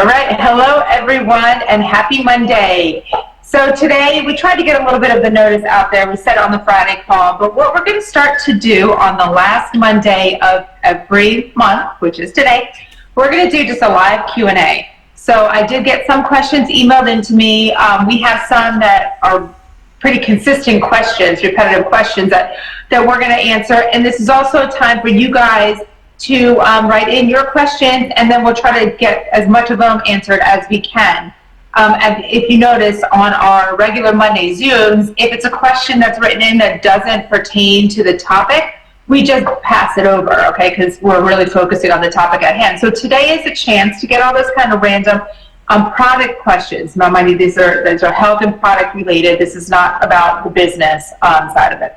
All right, hello everyone and happy Monday. So today we tried to get a little bit of the notice out there. We said on the Friday call, but what we're going to start to do on the last Monday of every month, which is today, we're going to do just a live Q&A. So I did get some questions emailed into me. We have some that are pretty consistent questions, repetitive questions that we're going to answer. And this is also a time for you guys to write in your questions, and then we'll try to get as much of them answered as we can. And if you notice on our regular Monday Zooms, if it's a question that's written in that doesn't pertain to the topic, we just pass it over, okay, because we're really focusing on the topic at hand. So today is a chance to get all those kind of random product questions. Now, mind you, these are health and product related. This is not about the business side of it.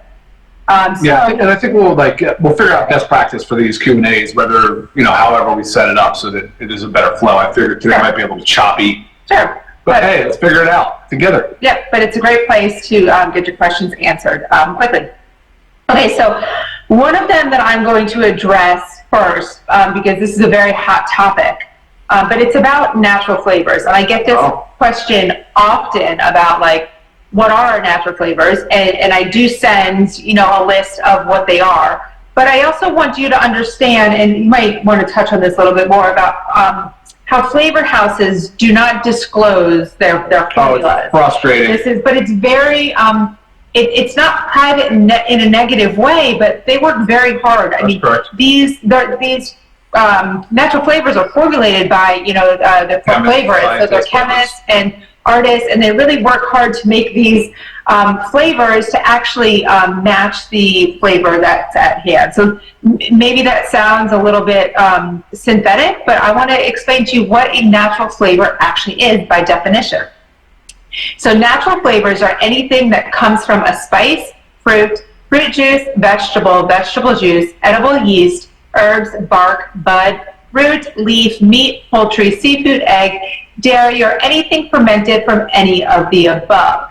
Yeah, and I think we'll figure out best practice for these Q&As, whether, however we set it up so that it is a better flow. I figured today might be a little choppy. Sure. But hey, let's figure it out together. Yeah, but it's a great place to get your questions answered quickly. Okay, so one of them that I'm going to address first, because this is a very hot topic, but it's about natural flavors. And I get this question often about what are our natural flavors, and I do send, a list of what they are. But I also want you to understand, and you might want to touch on this a little bit more, about how flavor houses do not disclose their formulas. Oh, it's frustrating. But it's very, it's not private in a negative way, but they work very hard. That's correct. These natural flavors are formulated by, the flavorists, so they're chemists and artists, and they really work hard to make these flavors to actually match the flavor that's at hand. So maybe that sounds a little bit synthetic, but I want to explain to you what a natural flavor actually is by definition. So natural flavors are anything that comes from a spice, fruit juice, vegetable juice, edible yeast, herbs, bark, bud, fruit, leaf, meat, poultry, seafood, egg, dairy, or anything fermented from any of the above.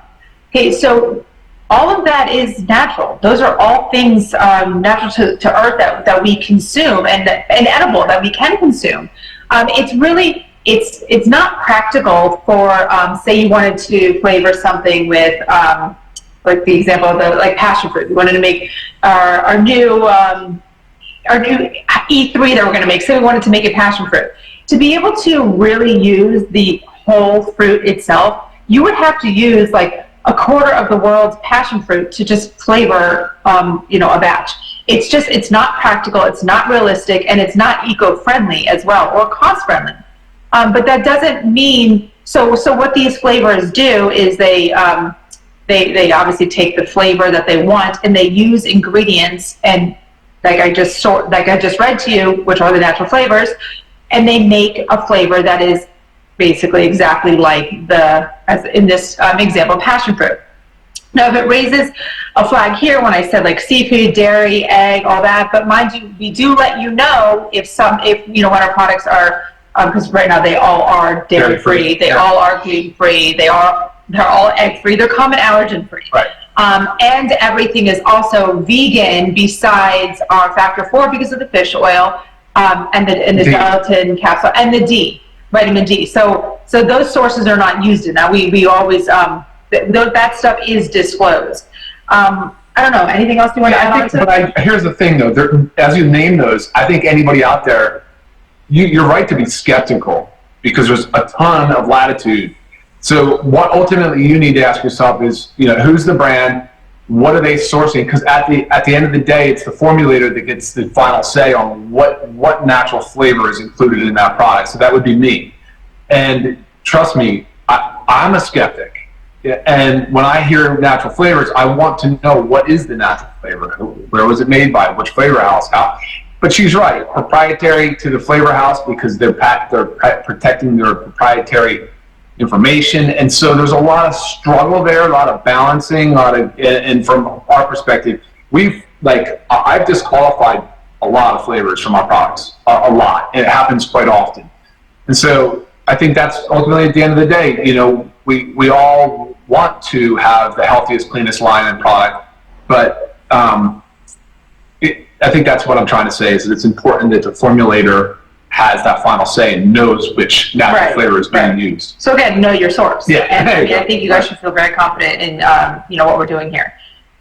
Okay, so all of that is natural. Those are all things natural to earth that we consume and edible that we can consume. It's not practical for, say you wanted to flavor something with, like the example of the passion fruit. We wanted to make our new E3 that we're going to make, so we wanted to make it passion fruit. To be able to really use the whole fruit itself, you would have to use a quarter of the world's passion fruit to just flavor, a batch. It's not practical, it's not realistic, and it's not eco-friendly as well, or cost-friendly. But that doesn't mean, so what these flavors do is they obviously take the flavor that they want, and they use ingredients, and like I just read to you, which are the natural flavors, and they make a flavor that is basically exactly like as in this example, passion fruit. Now, if it raises a flag here when I said seafood, dairy, egg, all that, but mind you, we do let you know if when our products are, because right now they all are dairy free, they all are gluten free, they're all egg free, they're common allergen free. Right. And everything is also vegan besides our factor 4 because of the fish oil, and the gelatin capsule, and the vitamin D. So those sources are not used in that. We always, that stuff is disclosed. I don't know, anything else you want to add on to? But here's the thing though, as you name those, I think anybody out there, you're right to be skeptical because there's a ton of latitude. So what ultimately you need to ask yourself is, who's the brand? What are they sourcing? Because at the end of the day, it's the formulator that gets the final say on what natural flavor is included in that product. So that would be me. And trust me, I'm a skeptic. And when I hear natural flavors, I want to know what is the natural flavor? Where was it made by? Which flavor house? How? But she's right, proprietary to the flavor house because they're protecting their proprietary information, and so there's a lot of struggle there, a lot of balancing, and from our perspective, I've disqualified a lot of flavors from our products, a lot, and it happens quite often. And so I think that's ultimately at the end of the day, we all want to have the healthiest, cleanest line and product, but I think that's what I'm trying to say is that it's important that the formulator has that final say and knows which natural flavor is being used. So again, know your source. Yeah, and I think you guys should feel very confident in what we're doing here.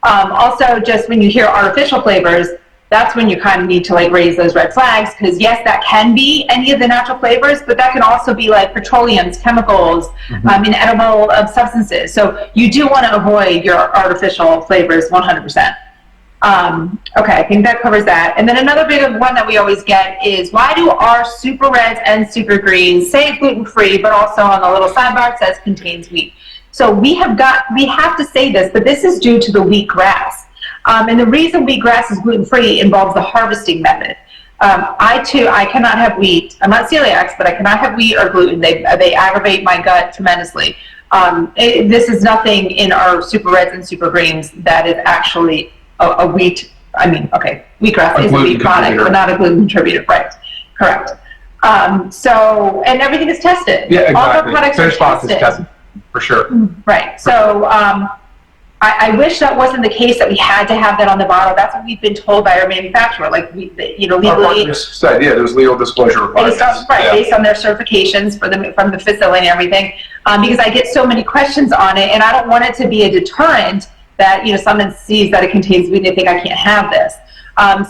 Also, just when you hear artificial flavors, that's when you kind of need to like raise those red flags, because yes, that can be any of the natural flavors, but that can also be like petroleums, chemicals, inedible substances. So you do want to avoid your artificial flavors 100%. Okay, I think that covers that. And then another big one that we always get is, why do our super reds and super greens say gluten-free, but also on the little sidebar it says contains wheat? So we have to say this, but this is due to the wheatgrass. And the reason wheatgrass is gluten-free involves the harvesting method. I cannot have wheat. I'm not celiac, but I cannot have wheat or gluten. They aggravate my gut tremendously. This is nothing in our super reds and super greens that is actually a wheat. Wheatgrass is a wheat product, but not a gluten contributor. Right? Correct. So, and everything is tested. Yeah, exactly. All our products are tested. For sure. Right. So I wish that wasn't the case, that we had to have that on the bottle. That's what we've been told by our manufacturer. Like, legally. Said, yeah, there's legal disclosure requirements. Based on their certifications from the facility and everything. Because I get so many questions on it, and I don't want it to be a deterrent that someone sees that it contains wheat and they think I can't have this.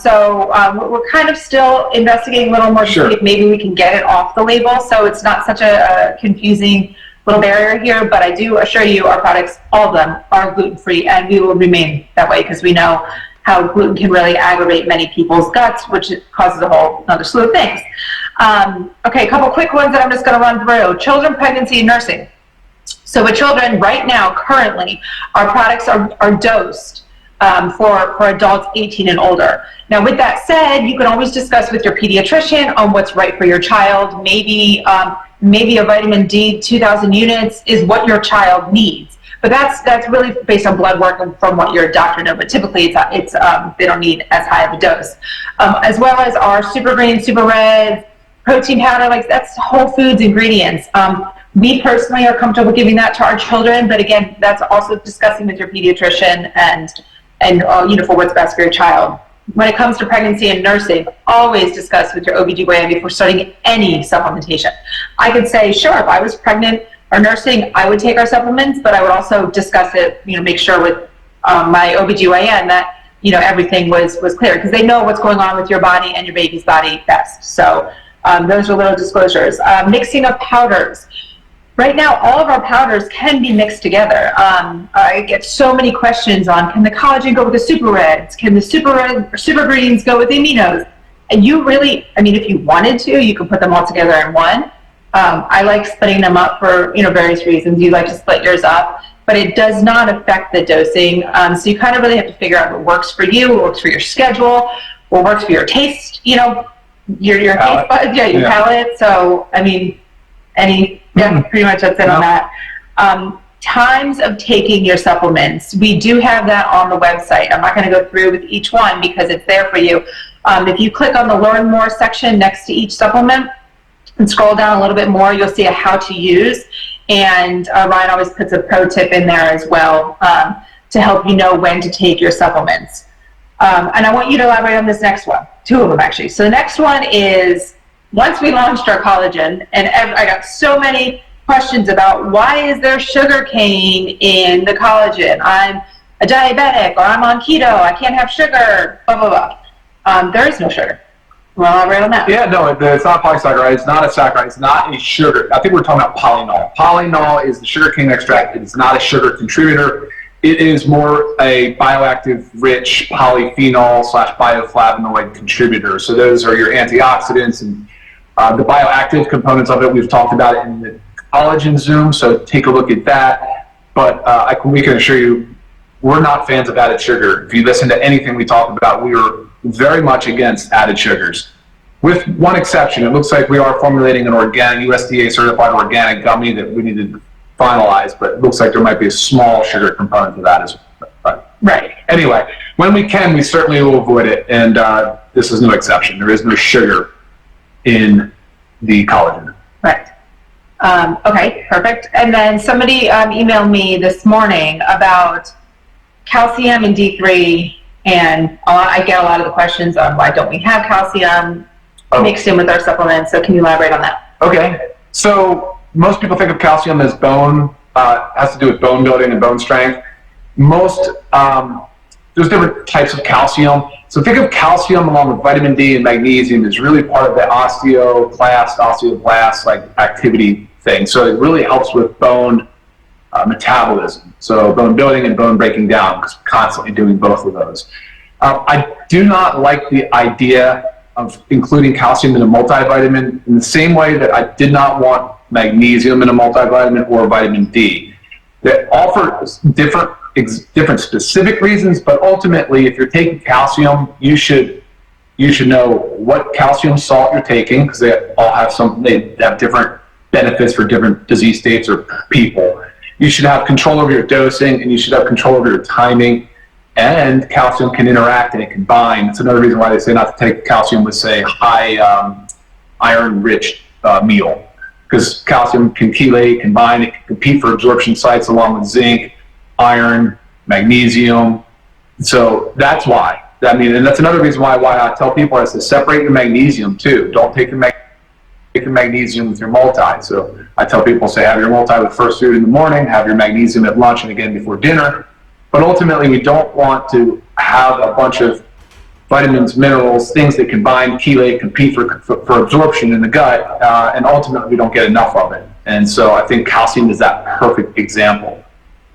So we're kind of still investigating a little more to see if maybe we can get it off the label, so it's not such a confusing little barrier here. But I do assure you, our products, all of them, are gluten-free, and we will remain that way, because we know how gluten can really aggravate many people's guts, which causes a whole other slew of things. Okay, a couple quick ones that I'm just going to run through. Children, pregnancy, and nursing. So with children, right now, currently, our products are dosed for adults 18 and older. Now, with that said, you can always discuss with your pediatrician on what's right for your child. Maybe a vitamin D 2,000 units is what your child needs. But that's really based on blood work and from what your doctor knows. But typically, it's they don't need as high of a dose. As well as our super green, super red, protein powder, like that's whole foods ingredients. We personally are comfortable giving that to our children, but again, that's also discussing with your pediatrician and for what's best for your child. When it comes to pregnancy and nursing, always discuss with your OBGYN before starting any supplementation. I could say, sure, if I was pregnant or nursing, I would take our supplements, but I would also discuss it, make sure with my OBGYN that, everything was clear, because they know what's going on with your body and your baby's body best. So those are little disclosures. Mixing of powders. Right now, all of our powders can be mixed together. I get so many questions on, can the collagen go with the super reds? Can the super greens go with the aminos? And you really, if you wanted to, you could put them all together in one. I like splitting them up for various reasons. You like to split yours up, but it does not affect the dosing. So you kind of really have to figure out what works for you, what works for your schedule, what works for your taste. Your taste buds, your palate. So pretty much that's it on that. Times of taking your supplements. We do have that on the website. I'm not going to go through with each one because it's there for you. If you click on the Learn More section next to each supplement and scroll down a little bit more, you'll see a how to use. And Ryan always puts a pro tip in there as well to help you know when to take your supplements. And I want you to elaborate on this next one. Two of them, actually. So the next one is, once we launched our collagen, and I got so many questions about, why is there sugar cane in the collagen? I'm a diabetic, or I'm on keto, I can't have sugar, blah, blah, blah. There is no sugar. Well, I'll elaborate on that. Yeah, no, it's not polysaccharide, it's not a saccharide, it's not a sugar. I think we're talking about polyol. Polyol is the sugar cane extract. It is not a sugar contributor. It is more a bioactive rich polyphenol / bioflavonoid contributor. So those are your antioxidants and the bioactive components of it. We've talked about it in the collagen Zoom, so take a look at that. But we can assure you, we're not fans of added sugar. If you listen to anything we talk about, we are very much against added sugars. With one exception, it looks like we are formulating an organic, USDA certified organic gummy that we need to finalize, but it looks like there might be a small sugar component to that as well. Right. Anyway, when we can, we certainly will avoid it, and this is no exception. There is no sugar in the collagen. Right. Okay, perfect. And then somebody emailed me this morning about calcium and D3, and I get a lot of the questions on why don't we have calcium. mixed in with our supplements. So can you elaborate on that? Okay. So most people think of calcium as bone, has to do with bone building and bone strength. There's different types of calcium. So think of calcium along with vitamin D and magnesium as really part of the osteoblast like activity thing. So it really helps with bone metabolism. So bone building and bone breaking down, because we're constantly doing both of those. I do not like the idea of including calcium in a multivitamin in the same way that I did not want magnesium in a multivitamin or vitamin D. They offer different specific reasons, but ultimately, if you're taking calcium, you should know what calcium salt you're taking, because they have different benefits for different disease states or people. You should have control over your dosing, and you should have control over your timing. And calcium can interact and it can bind. It's another reason why they say not to take calcium with, say, high iron-rich meal, because calcium can chelate, can bind, it can compete for absorption sites along with zinc, iron, magnesium. So that's why. And that's another reason why I tell people is to separate your magnesium too. Don't take your magnesium with your multi. So I tell people, say, have your multi with first food in the morning, have your magnesium at lunch and again before dinner. But ultimately, we don't want to have a bunch of vitamins, minerals, things that can bind, chelate, compete for absorption in the gut, and ultimately we don't get enough of it. And so I think calcium is that perfect example.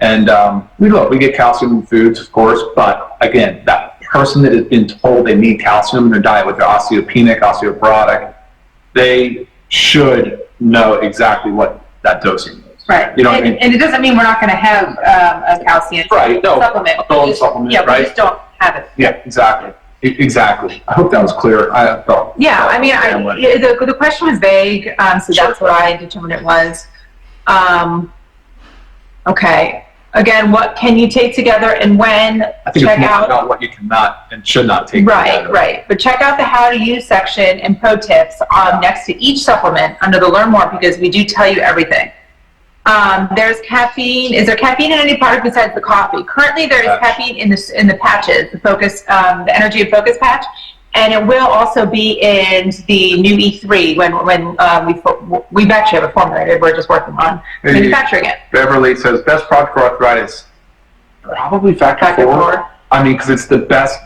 And we get calcium in foods, of course, but again, that person that has been told they need calcium in their diet, with their osteopenic, osteoporotic, they should know exactly what that dosing is. Right. You know what I mean? And it doesn't mean we're not going to have a calcium supplement. Supplement, yeah, right? We just don't have it. Yeah, exactly. Exactly. I hope that was clear. The question was vague, so that's what I determined it was. Okay. Again, what can you take together and when? I think it's more about what you cannot and should not take together. Right. But check out the how to use section and pro tips next to each supplement under the learn more, because we do tell you everything. There's caffeine. Is there caffeine in any product besides the coffee? Currently, there is caffeine in the patches, the focus, the Energy and Focus patch, and it will also be in the new E3 when we actually have it formulated. We're just working on manufacturing it. Beverly says best product for arthritis, probably Factor 4. I mean, because it's the best,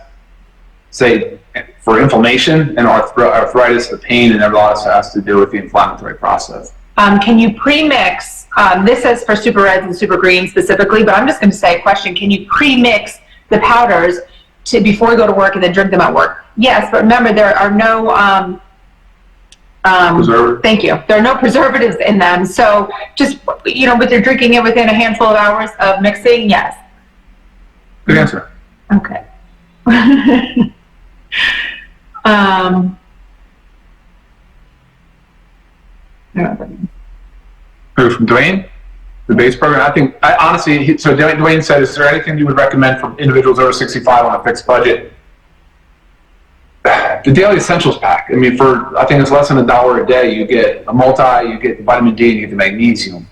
say, for inflammation and arthritis, the pain, and everything else has to do with the inflammatory process. Can you pre-mix, this says for super reds and super greens specifically, but I'm just going to say a question. Can you pre-mix the powders before you go to work and then drink them at work? Yes, but remember there are no, thank you. There are no preservatives in them. So just, with your drinking it within a handful of hours of mixing, yes. Good answer. Okay. From Dwayne, the base program. Honestly, Dwayne said, is there anything you would recommend for individuals over 65 on a fixed budget? The Daily Essentials Pack. I mean, I think it's less than $1 a day. You get a multi, you get vitamin D, and you get the magnesium.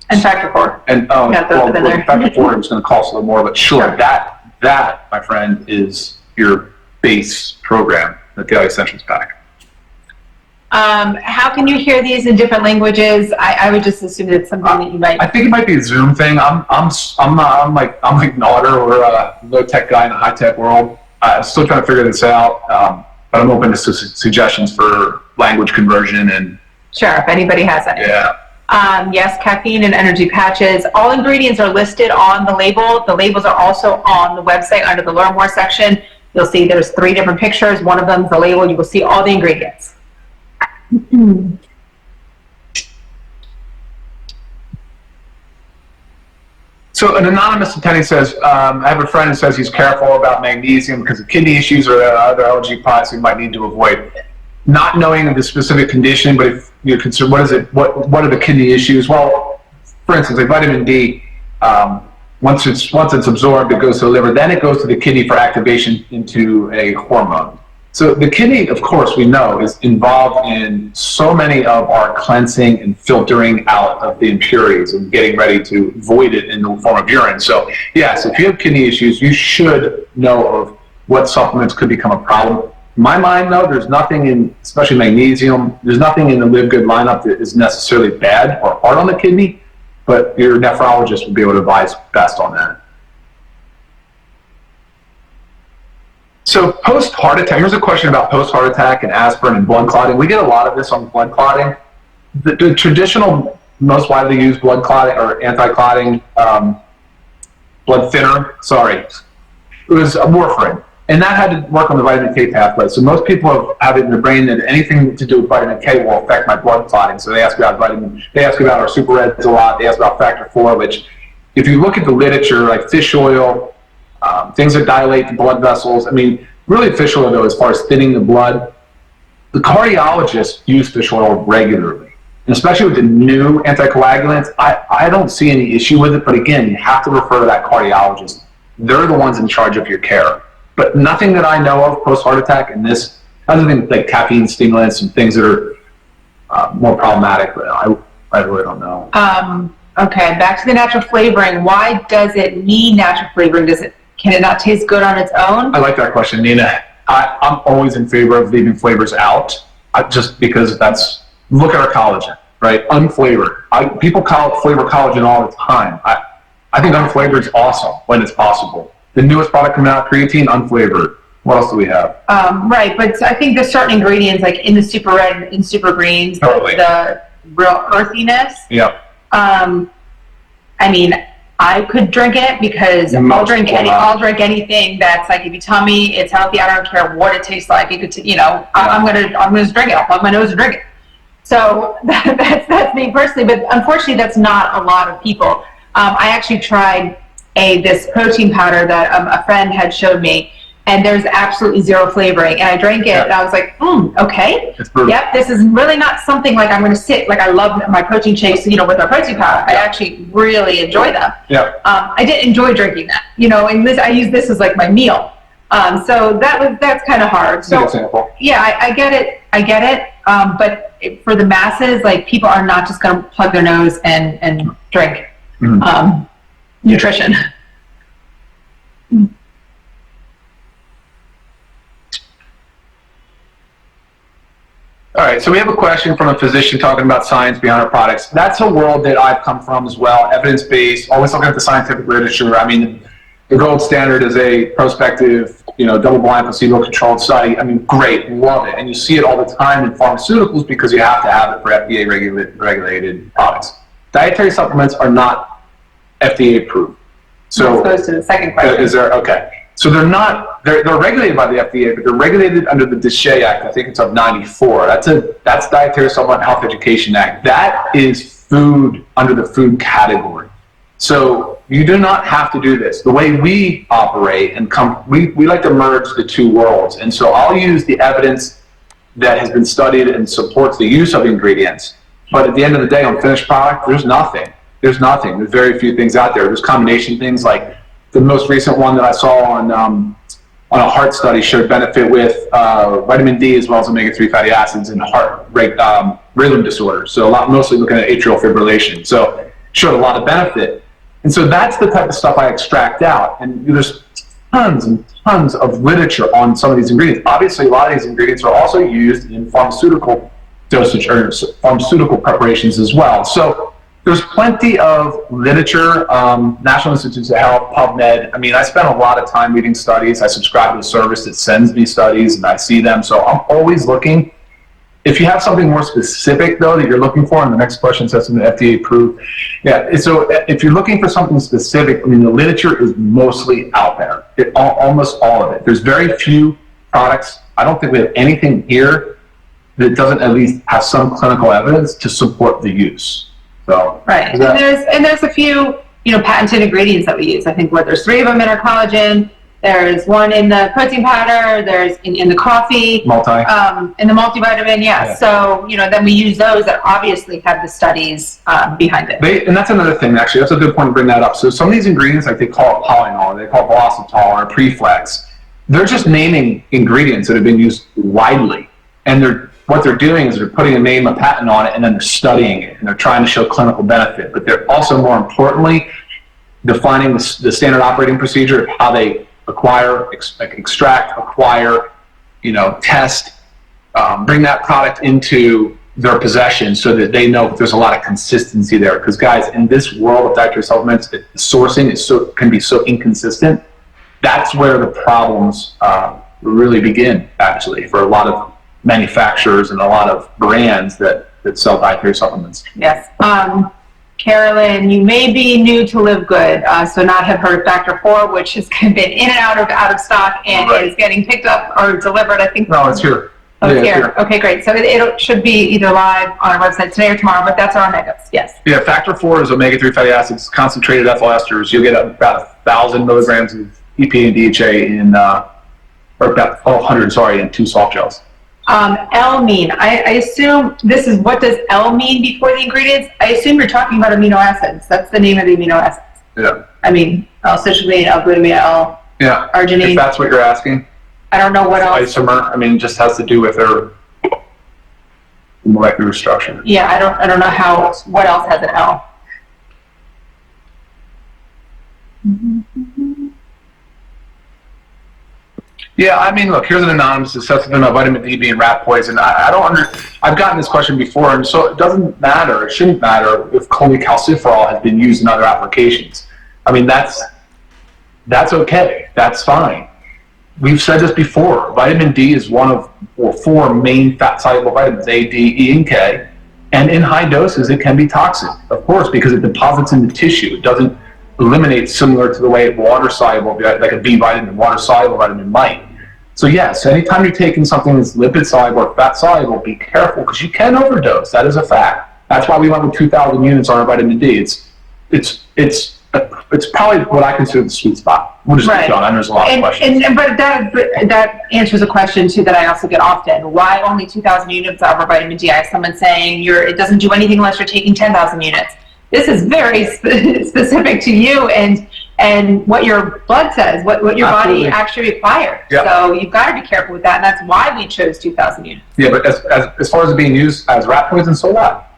And Factor 4. And Factor 4 is going to cost a little more, but sure. That, my friend, is your base program, the Daily Essentials Pack. How can you hear these in different languages? I would just assume that it's something that you might. I think it might be a Zoom thing. I'm like Naughter or a low tech guy in the high tech world. I'm still trying to figure this out, but I'm open to suggestions for language conversion and. Sure, if anybody has any. Yeah. Yes, caffeine and energy patches. All ingredients are listed on the label. The labels are also on the website under the Learn More section. You'll see there's 3 different pictures. One of them is the label. You will see all the ingredients. So an anonymous attendee says, I have a friend who says he's careful about magnesium because of kidney issues or other allergy products he might need to avoid. Not knowing the specific condition, but if you're concerned, what are the kidney issues? Well, for instance, like vitamin D, once it's absorbed, it goes to the liver, then it goes to the kidney for activation into a hormone. So the kidney, of course, we know is involved in so many of our cleansing and filtering out of the impurities and getting ready to void it in the form of urine. So yes, if you have kidney issues, you should know of what supplements could become a problem. In my mind, though, there's nothing in, especially magnesium, there's nothing in the LiveGood lineup that is necessarily bad or hard on the kidney, but your nephrologist will be able to advise best on that. So post-heart attack, here's a question about post-heart attack and aspirin and blood clotting. We get a lot of this on blood clotting. The traditional, most widely used blood clotting or anti-clotting blood thinner, it was a warfarin. And that had to work on the vitamin K pathway. So most people have it in their brain that anything to do with vitamin K will affect my blood clotting. So they ask about our super reds a lot. They ask about factor 4, which if you look at the literature, like fish oil, things that dilate the blood vessels. I mean, really fish oil, though, as far as thinning the blood, the cardiologists use fish oil regularly. And especially with the new anticoagulants, I don't see any issue with it. But again, you have to refer to that cardiologist. They're the ones in charge of your care. But nothing that I know of post-heart attack in this, other than like caffeine stimulants and things that are more problematic, but I really don't know. Okay, back to the natural flavoring. Why does it need natural flavoring? Can it not taste good on its own? I like that question, Nina. I'm always in favor of leaving flavors out, just because look at our collagen, right? Unflavored. People flavor collagen all the time. I think unflavored is awesome when it's possible. The newest product coming out, creatine, unflavored. What else do we have? Right, but I think there's certain ingredients, like in the super red and super greens, totally. the real earthiness. Yep. I mean, I could drink it because I'll drink anything that's like, if you tell me it's healthy, I don't care what it tastes like. I'm gonna just drink it. I'll plug my nose and drink it. So that's me personally, but unfortunately, that's not a lot of people. I actually tried this protein powder that a friend had showed me, and there's absolutely zero flavoring. And I drank it, and I was like, okay. Yep, this is really not something like I'm going to sit. Like, I love my protein shakes, with our protein powder. I actually really enjoy them. Yeah. I didn't enjoy drinking that, and I use this as like my meal. So that's kind of hard. So, good example. Yeah, I get it. But for the masses, like, people are not just going to plug their nose and drink nutrition. All right, so we have a question from a physician talking about science behind our products. That's a world that I've come from as well, evidence-based, always looking at the scientific literature. I mean, the gold standard is a prospective, double-blind, placebo-controlled study. I mean, great, love it. And you see it all the time in pharmaceuticals because you have to have it for FDA-regulated products. Dietary supplements are not FDA-approved. So, that goes to the second question. Okay. So they're regulated by the FDA, but they're regulated under the DSHEA Act. I think it's of '94. That's Dietary Supplement Health Education Act. That is food under the food category. So you do not have to do this. The way we operate we like to merge the two worlds. And so I'll use the evidence that has been studied and supports the use of ingredients. But at the end of the day, on finished product, there's nothing. There's very few things out there. There's combination things, like the most recent one that I saw on a heart study showed benefit with vitamin D as well as omega-3 fatty acids in heart rhythm disorders. So mostly looking at atrial fibrillation. So showed a lot of benefit. And so that's the type of stuff I extract out. And there's tons and tons of literature on some of these ingredients. Obviously, a lot of these ingredients are also used in pharmaceutical dosage or pharmaceutical preparations as well. So there's plenty of literature, National Institutes of Health, PubMed. I mean, I spend a lot of time reading studies. I subscribe to a service that sends me studies, and I see them. So I'm always looking. If you have something more specific, though, that you're looking for, and the next question says something FDA approved. Yeah, so if you're looking for something specific, I mean, the literature is mostly out there, almost all of it. There's very few products. I don't think we have anything here that doesn't at least have some clinical evidence to support the use. So, right, and there's a few, patented ingredients that we use. I think there's 3 of them in our collagen. There's one in the protein powder. There's in the coffee. In the multivitamin, yeah. So, then we use those that obviously have the studies behind it. And that's another thing, actually. That's a good point to bring that up. So some of these ingredients, like they call it polynol, they call it velocitol or preflex, they're just naming ingredients that have been used widely. And what they're doing is they're putting a patent on it, and then they're studying it, and they're trying to show clinical benefit. But they're also, more importantly, defining the standard operating procedure of how they extract, acquire, test, bring that product into their possession so that they know there's a lot of consistency there. Because guys, in this world of dietary supplements, sourcing can be so inconsistent. That's where the problems really begin, actually, for a lot of manufacturers and a lot of brands that sell dietary supplements. Yes. Carolyn, you may be new to LiveGood, so not have heard of Factor 4, which has been in and out of stock and is getting picked up or delivered, I think. No, it's here. Oh, it's here. Okay, great. So it should be either live on our website today or tomorrow, but that's our omegas. Yes. Yeah, Factor 4 is omega-3 fatty acids, concentrated ethyl esters. You'll get about 1,000 milligrams of EPA and DHA or about 1,200, in 2 soft gels. L-mean. I assume this is, what does L mean before the ingredients? I assume you're talking about amino acids. That's the name of the amino acids. Yeah. I mean, L-citrulline, L-glutamine, L-arginine. If that's what you're asking. I don't know what else. Isomer, just has to do with their molecular structure. Yeah, I don't know what else has an L. Yeah, look, here's an anonymous assessment about vitamin D being rat poison. I've gotten this question before, and so it doesn't matter, it shouldn't matter if cholecalciferol has been used in other applications. That's okay, that's fine. We've said this before, vitamin D is one of 4 main fat-soluble vitamins, A, D, E, and K, and in high doses it can be toxic, of course, because it deposits in the tissue. It doesn't eliminate similar to the way water-soluble, like a B vitamin, water-soluble vitamin might. So yes, anytime you're taking something that's lipid-soluble or fat-soluble, be careful, because you can overdose. That is a fact. That's why we went with 2,000 units on our vitamin D. It's probably what I consider the sweet spot. We'll just keep going. There's a lot of questions. But that answers a question too that I also get often. Why only 2,000 units of our vitamin D? I have someone saying it doesn't do anything unless you're taking 10,000 units. This is very specific to you and what your blood says, what your body actually requires. Yep. So you've got to be careful with that, and that's why we chose 2,000 units. Yeah, but as far as it being used as rat poison, so what?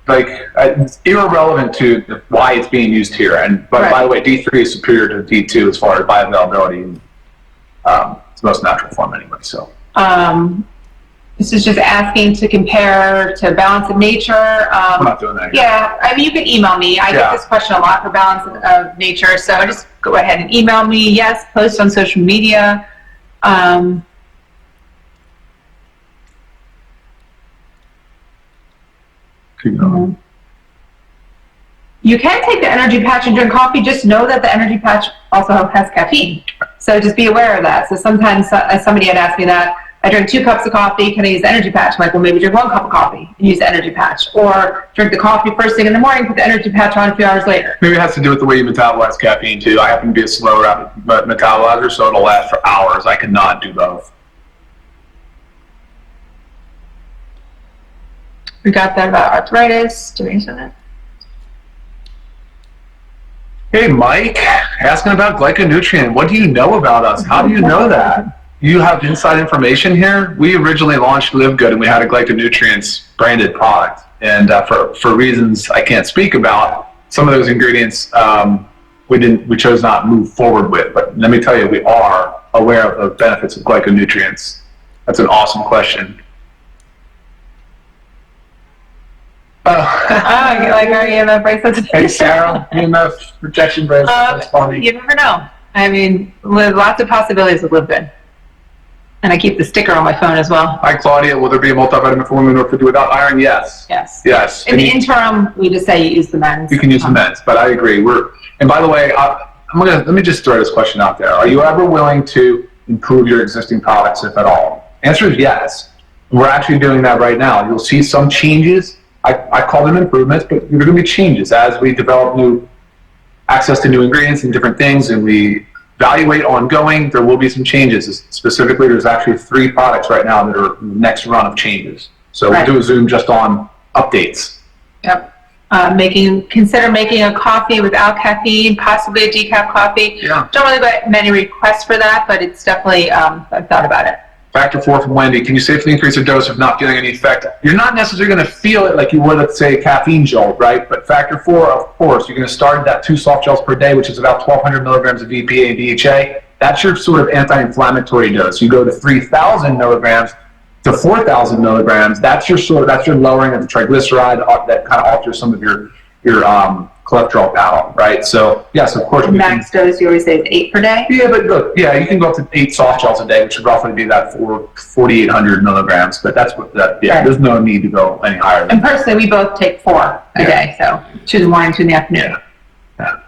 It's irrelevant to why it's being used here. But by the way, D3 is superior to D2 as far as bioavailability. It's the most natural form anyway. So. This is just asking to compare to Balance of Nature. I'm not doing that. Yeah, you can email me. I get this question a lot for Balance of Nature, so just go ahead and email me. Yes, post on social media. Keep going. You can take the energy patch and drink coffee. Just know that the energy patch also has caffeine. So just be aware of that. So sometimes somebody had asked me that. I drink 2 cups of coffee, can I use the energy patch? I'm like, well, maybe drink 1 cup of coffee and use the energy patch. Or drink the coffee first thing in the morning, put the energy patch on a few hours later. Maybe it has to do with the way you metabolize caffeine, too. I happen to be a slow metabolizer, so it'll last for hours. I cannot do both. We got that about arthritis. Do we answer that? Hey, Mike, asking about glyconutrient. What do you know about us? How do you know that? You have inside information here. We originally launched LiveGood, and we had a glyconutrients branded product. And for reasons I can't speak about, some of those ingredients we chose not to move forward with. But let me tell you, we are aware of the benefits of glyconutrients. That's an awesome question. Like our EMF bracelets. Hey, Sarah, EMF protection bracelet. That's funny. You never know. Lots of possibilities with LiveGood. And I keep the sticker on my phone as well. Hi, Claudia. Will there be a multivitamin for women or for without iron? Yes. Yes. Yes. In the interim, we just say you use the men's. You can use the men's, but I agree. And by the way, let me just throw this question out there. Are you ever willing to improve your existing products, if at all? Answer is yes. We're actually doing that right now. You'll see some changes. I call them improvements, but there are going to be changes as we develop new access to new ingredients and different things, and we evaluate ongoing. There will be some changes. Specifically, there's actually 3 products right now that are next run of changes. So we'll do a Zoom just on updates. Yep. Consider making a coffee without caffeine, possibly a decaf coffee. Yeah. Don't really get many requests for that, but it's definitely, I've thought about it. Factor 4 from Wendy. Can you safely increase the dose if not feeling any effect? You're not necessarily going to feel it like you would, let's say, a caffeine jolt, right? But Factor 4, of course, you're going to start at that 2 soft gels per day, which is about 1,200 milligrams of EPA and DHA. That's your sort of anti-inflammatory dose. You go to 3,000 milligrams to 4,000 milligrams. That's your lowering of the triglyceride that kind of alters some of your cholesterol panel, right? So yes, of course. Max dose, you always say, is 8 per day? Yeah, but look, yeah, you can go up to 8 soft gels a day, which would roughly be that 4,800 milligrams. But that's what there's no need to go any higher. And personally, we both take 4 a day, so 2 in the morning, 2 in the afternoon. Yeah.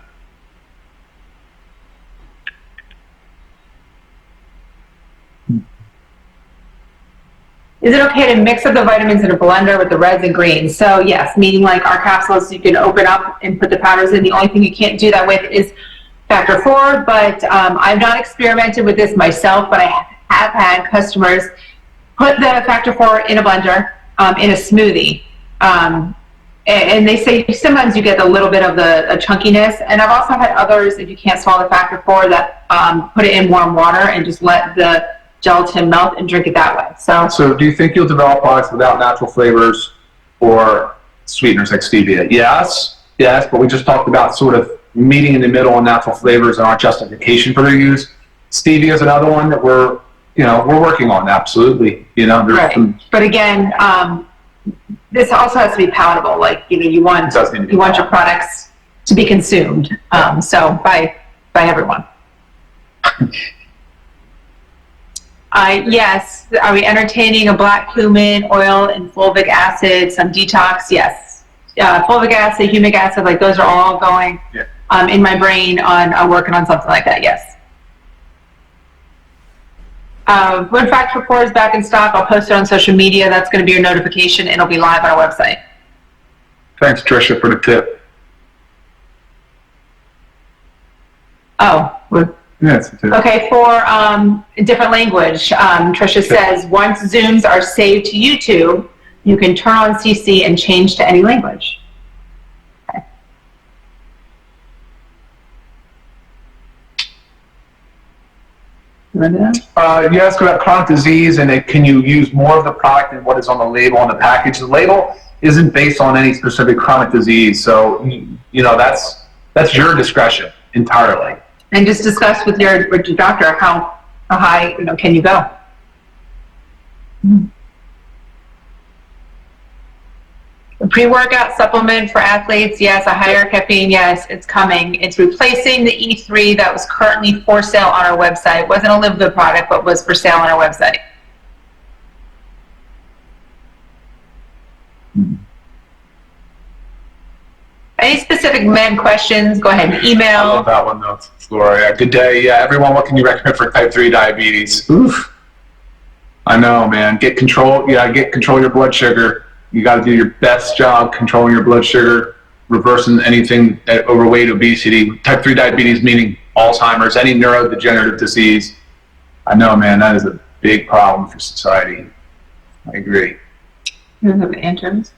Is it okay to mix up the vitamins in a blender with the reds and greens? So yes, meaning like our capsules, you can open up and put the powders in. The only thing you can't do that with is factor 4, but I've not experimented with this myself, but I have had customers put the factor 4 in a blender, in a smoothie. And they say sometimes you get a little bit of the chunkiness. And I've also had others, if you can't swallow the factor 4, that put it in warm water and just let the gelatin melt and drink it that way. So do you think you'll develop products without natural flavors or sweeteners like stevia? Yes, but we just talked about sort of meeting in the middle on natural flavors and our justification for their use. Stevia is another one that we're working on, absolutely. Right. But again, this also has to be palatable. Like, you want your products to be consumed. So by everyone. Yes. Are we entertaining a black cumin oil and fulvic acid, some detox? Yes. Fulvic acid, humic acid, like those are all going in my brain on working on something like that. Yes. When Factor 4 is back in stock, I'll post it on social media. That's going to be your notification. It'll be live on our website. Thanks, Tricia, for the tip. Oh. Yes. Okay, for different language, Tricia says, once Zooms are saved to YouTube, you can turn on CC and change to any language. Okay. You asked about chronic disease and can you use more of the product than what is on the label on the package. The label isn't based on any specific chronic disease, so that's your discretion entirely. And just discuss with your doctor how high can you go. A pre-workout supplement for athletes, yes. A higher caffeine, yes, it's coming. It's replacing the E3 that was currently for sale on our website. It wasn't a LiveGood product, but was for sale on our website. Any specific men questions, go ahead and email. I love that one, though, Gloria. Good day. Yeah, everyone, what can you recommend for type 3 diabetes? Oof. I know, man. Get control of your blood sugar. You got to do your best job controlling your blood sugar, reversing anything overweight, obesity. Type 3 diabetes meaning Alzheimer's, any neurodegenerative disease. I know, man, that is a big problem for society. I agree. You have anchovies?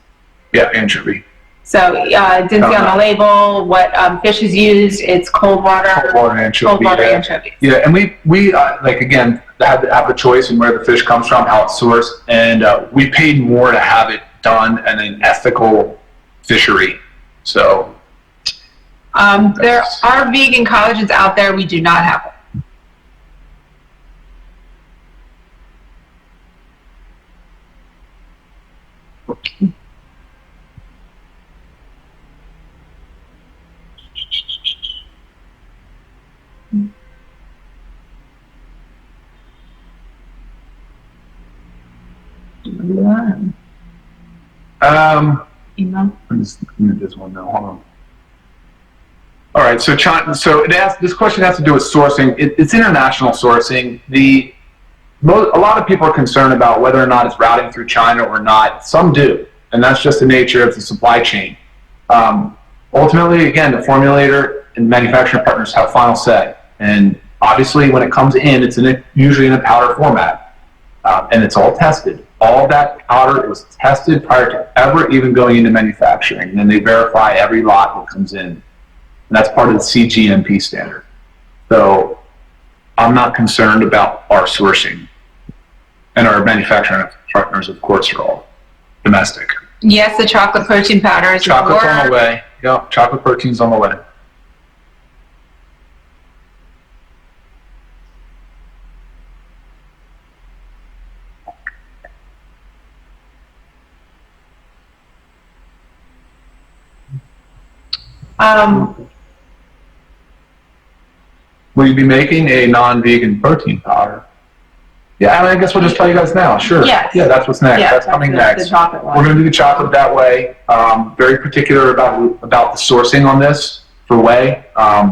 Yeah, anchovy. So didn't see on the label what fish is used. It's cold water. Cold water anchovy. Cold water anchovies. Yeah, and we like again have a choice in where the fish comes from, how it's sourced, and we paid more to have it done in an ethical fishery. So there are vegan collagens out there. We do not have them. I'm just looking at this one now. Hold on. All right, so this question has to do with sourcing. It's international sourcing. A lot of people are concerned about whether or not it's routing through China or not. Some do, and that's just the nature of the supply chain. Ultimately, again, the formulator and manufacturing partners have final say. And obviously, when it comes in, it's usually in a powder format, and it's all tested. All that powder was tested prior to ever even going into manufacturing. And then they verify every lot that comes in. And that's part of the CGMP standard. So I'm not concerned about our sourcing. And our manufacturing partners, of course, are all domestic. Yes, the chocolate protein powder is Chocolate's on the way. Yep, chocolate protein's on the way. Will you be making a non-vegan protein powder? Yeah, and I guess we'll just tell you guys now. Sure. Yes. Yeah, that's what's next. Yeah, that's coming next. The chocolate one. We're going to do the chocolate that way. Very particular about the sourcing on this for whey.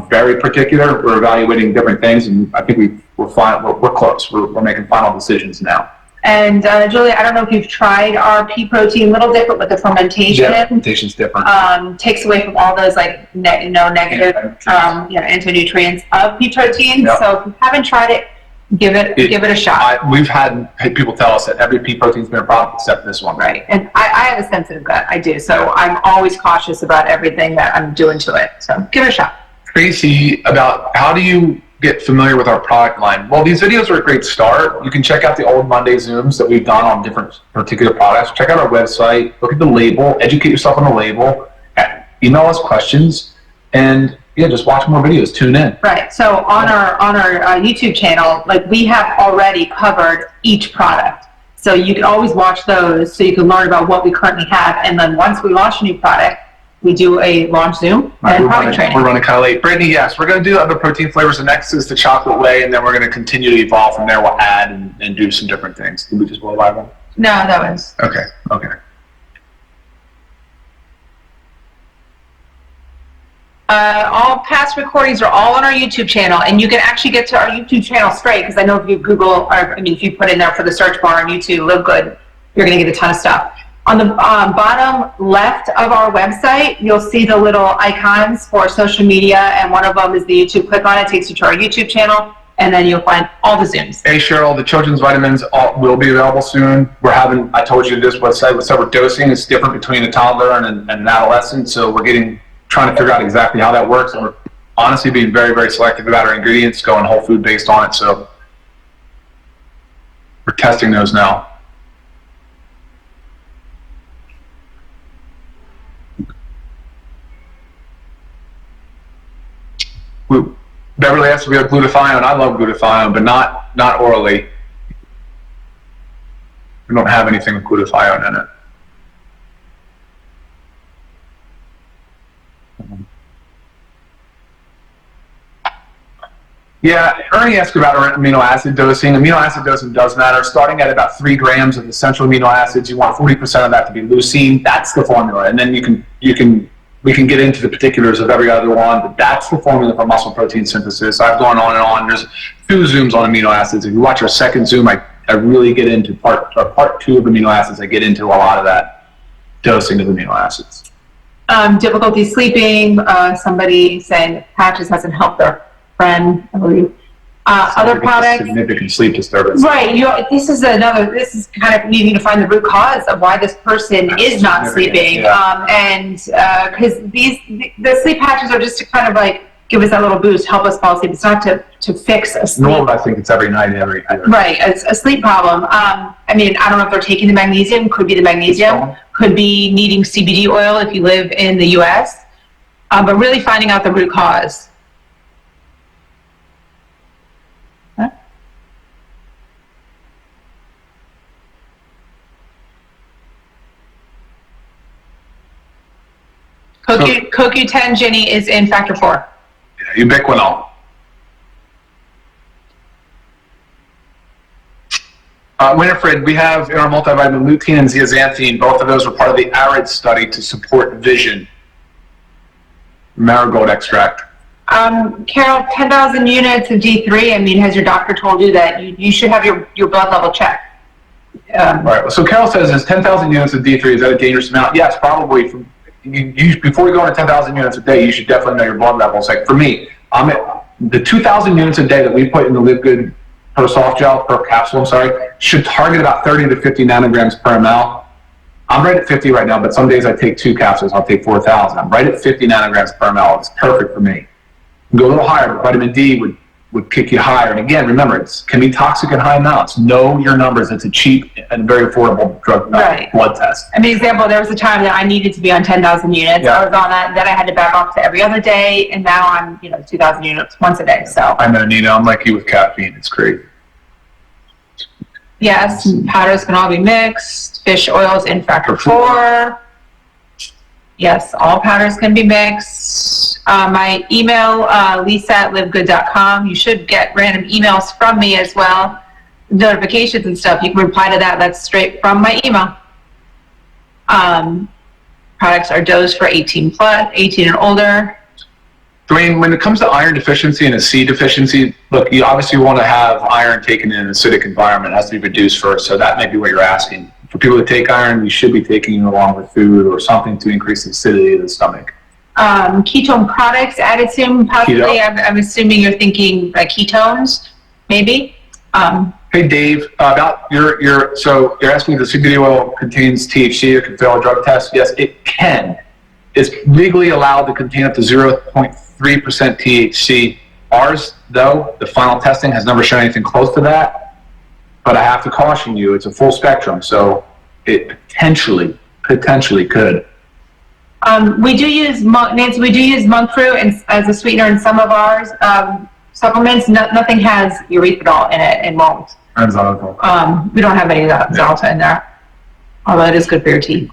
Very particular. We're evaluating different things, and I think we're close. We're making final decisions now. And Julia, I don't know if you've tried our pea protein. A little different with the fermentation. Yeah, fermentation's different. Takes away from all those like negative anti-nutrients of pea protein. Yep. So if you haven't tried it, give it a shot. We've had people tell us that every pea protein's been a problem except this one. Right, and I have a sensitive gut. I do, so I'm always cautious about everything that I'm doing to it. So give it a shot. Tracy, about how do you get familiar with our product line? Well, these videos are a great start. You can check out the old Monday Zooms that we've done on different particular products. Check out our website, look at the label, educate yourself on the label, email us questions, and yeah, just watch more videos, tune in. Right, so on our YouTube channel, like we have already covered each product. So you can always watch those so you can learn about what we currently have. And then once we launch a new product, we do a launch Zoom and product training. We're running kind of late. Brittany, yes, we're going to do other protein flavors. The next is the chocolate whey, and then we're going to continue to evolve from there. We'll add and do some different things. Did we just blow by one? No, that was. Okay. All past recordings are all on our YouTube channel, and you can actually get to our YouTube channel straight, because I know if you Google, if you put in there for the search bar on YouTube, LiveGood, you're going to get a ton of stuff. On the bottom left of our website, you'll see the little icons for social media, and one of them is the YouTube. Click on it, takes you to our YouTube channel, and then you'll find all the Zooms. Hey, Cheryl, the children's vitamins will be available soon. I told you this website with separate dosing. It's different between a toddler and an adolescent, so we're trying to figure out exactly how that works, and we're honestly being very, very selective about our ingredients, going whole food based on it, so we're testing those now. Beverly asked if we have glutathione. I love glutathione, but not orally. We don't have anything with glutathione in it. Yeah, Ernie asked about amino acid dosing. Amino acid dosing does matter. Starting at about 3 grams of essential amino acids, you want 40% of that to be leucine. That's the formula, and then we can get into the particulars of every other one, but that's the formula for muscle protein synthesis. I've gone on and on. There's 2 Zooms on amino acids. If you watch our second Zoom, I really get into part 2 of amino acids. I get into a lot of that dosing of amino acids. Difficulty sleeping. Somebody saying patches hasn't helped their friend, I believe. Other products. Significant sleep disturbance. Right. This is kind of needing to find the root cause of why this person is not sleeping. Yeah. And because the sleep patches are just to kind of like give us that little boost, help us fall asleep. It's not to fix a sleep. Normally, I think it's every night, Right. A sleep problem. I don't know if they're taking the magnesium. Could be the magnesium. Could be needing CBD oil if you live in the U.S. But really finding out the root cause. CoQ10, Jenny, is in factor 4. Yeah, ubiquinol. Winifred, we have in our multivitamin lutein and zeaxanthin. Both of those were part of the ARID study to support vision. Marigold extract. Carol, 10,000 units of D3. Has your doctor told you that you should have your blood level checked? Right. So Carol says, is 10,000 units of D3, is that a dangerous amount? Yes, probably. Before you go into 10,000 units a day, you should definitely know your blood levels. Like for me, I'm at the 2,000 units a day that we put in the LiveGood per soft gel, per capsule, should target about 30 to 50 nanograms per ml. I'm right at 50 right now, but some days I take 2 capsules. I'll take 4,000. I'm right at 50 nanograms per ml. It's perfect for me. Go a little higher, but vitamin D would kick you higher. And again, remember, it can be toxic at high amounts. Know your numbers. It's a cheap and very affordable drug blood test. Example, there was a time that I needed to be on 10,000 units. Yeah. I was on that. Then I had to back off to every other day, and now I'm 2,000 units once a day. So I know, Nina. I'm like you with caffeine. It's great. Yes, powders can all be mixed. Fish oils in factor 4. Yes, all powders can be mixed. My email, lisa@livegood.com. You should get random emails from me as well, notifications and stuff. You can reply to that. That's straight from my email. Products are dosed for 18 and older. Dwayne, when it comes to iron deficiency and a C deficiency, look, you obviously want to have iron taken in an acidic environment. It has to be reduced first, so that may be what you're asking. For people that take iron, you should be taking it along with food or something to increase the acidity of the stomach. Ketone products added soon, possibly. I'm assuming you're thinking ketones, maybe. Hey Dave, about so you're asking if the CBD oil contains THC or can fail a drug test? Yes, it can. It's legally allowed to contain up to 0.3% THC. Ours, though, the final testing has never shown anything close to that. But I have to caution you, it's a full spectrum, so it potentially could. We do use monk fruit as a sweetener in some of ours supplements. Nothing has erythritol in it and won't. And xylitol. We don't have any of that xylitol in there, although it is good for your teeth.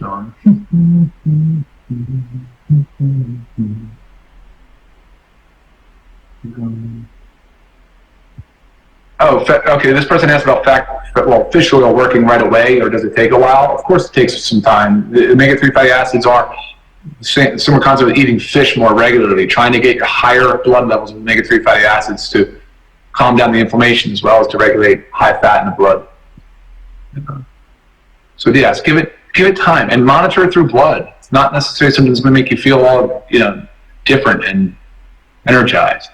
Oh, okay. This person asked about fish oil working right away, or does it take a while? Of course, it takes some time. The omega-3 fatty acids are similar concept of eating fish more regularly, trying to get your higher blood levels of omega-3 fatty acids to calm down the inflammation as well as to regulate high fat in the blood. So yes, give it time and monitor it through blood. It's not necessarily something that's going to make you feel all different and energized.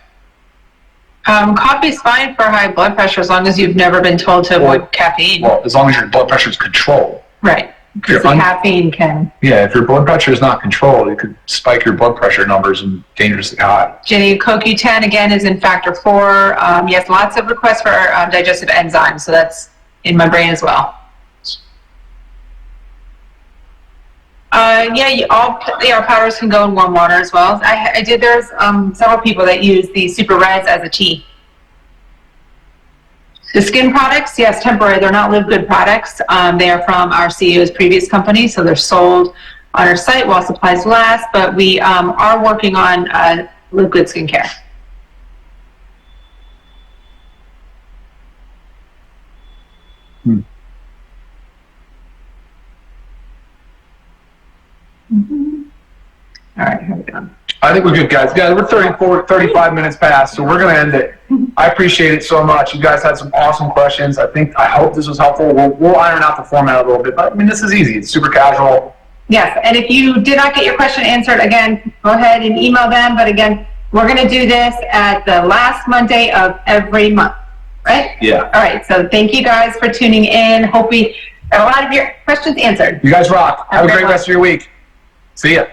Coffee is fine for high blood pressure as long as you've never been told to avoid caffeine. Well, as long as your blood pressure is controlled. Right, because the caffeine can... Yeah, if your blood pressure is not controlled, it could spike your blood pressure numbers and dangerously high. Jenny, CoQ10 again is in factor 4. Yes, lots of requests for digestive enzymes, so that's in my brain as well. Our powders can go in warm water as well. There's several people that use the Super Reds as a tea. The skin products, yes, temporary. They're not LiveGood products. They are from our CEO's previous company, so they're sold on our site while supplies last, but we are working on LiveGood skincare. All right, here we go. I think we're good, guys. We're 35 minutes past, so we're going to end it. I appreciate it so much. You guys had some awesome questions. I hope this was helpful. We'll iron out the format a little bit, but I mean, this is easy. It's super casual. Yes, and if you did not get your question answered, again, go ahead and email them. But again, we're going to do this at the last Monday of every month, right? Yeah. All right, so thank you guys for tuning in. Hope we got a lot of your questions answered. You guys rock. Have a great rest of your week. See ya.